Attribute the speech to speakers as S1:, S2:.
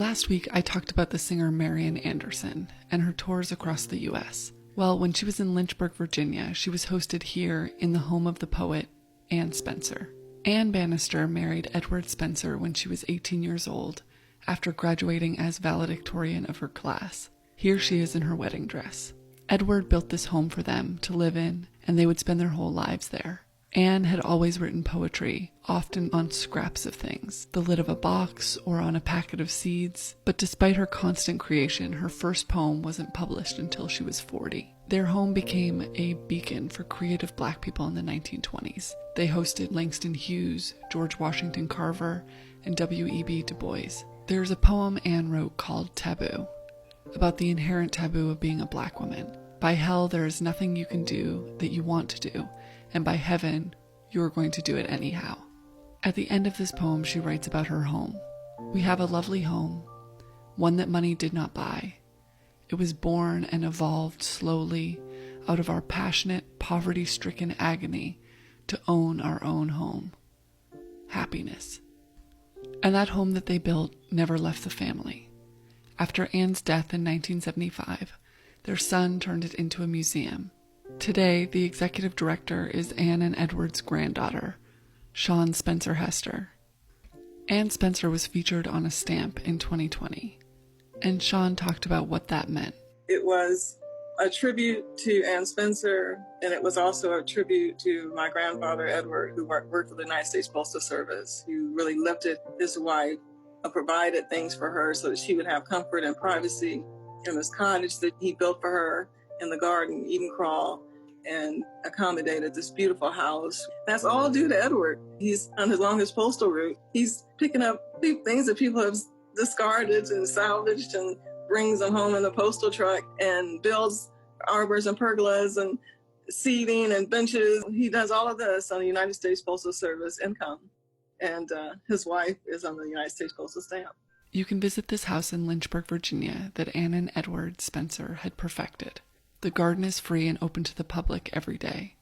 S1: Last week, I talked about the singer Marian Anderson and her tours across the U.S. Well, when she was in Lynchburg, Virginia, she was hosted here in the home of the poet Anne Spencer. Anne Bannister married Edward Spencer when she was 18 years old after graduating as valedictorian of her class. Here she is in her wedding dress. Edward built this home for them to live in, and they would spend their whole lives there. Anne had always written poetry, often on scraps of things, the lid of a box or on a packet of seeds, but despite her constant creation, her first poem wasn't published until she was 40. Their home became a beacon for creative Black people in the 1920s. They hosted Langston Hughes, George Washington Carver, and W.E.B. Du Bois. There's a poem Anne wrote called Taboo, about the inherent taboo of being a Black woman. By hell, there is nothing you can do that you want to do, and by heaven, you are going to do it anyhow. At the end of this poem, she writes about her home. We have a lovely home, one that money did not buy. It was born and evolved slowly out of our passionate, poverty-stricken agony to own our own home. Happiness. And that home that they built never left the family. After Anne's death in 1975, their son turned it into a museum. Today, the executive director is Anne and Edward's granddaughter, Shawn Spencer Hester. Anne Spencer was featured on a stamp in 2020, and Shawn talked about what that meant.
S2: It was a tribute to Anne Spencer, and it was also a tribute to my grandfather, Edward, who worked for the United States Postal Service, who really lifted his wife, provided things for her so that she would have comfort and privacy in this cottage that he built for her in the garden, Eden Crawl, and accommodated this beautiful house. That's all due to Edward. He's along his postal route. He's picking up things that people have discarded and salvaged and brings them home in the postal truck and builds arbors and pergolas and seating and benches. He does all of this on the United States Postal Service income. And his wife is on the United States Postal stamp.
S1: You can visit this house in Lynchburg, Virginia that Anne and Edward Spencer had perfected. The garden is free and open to the public every day.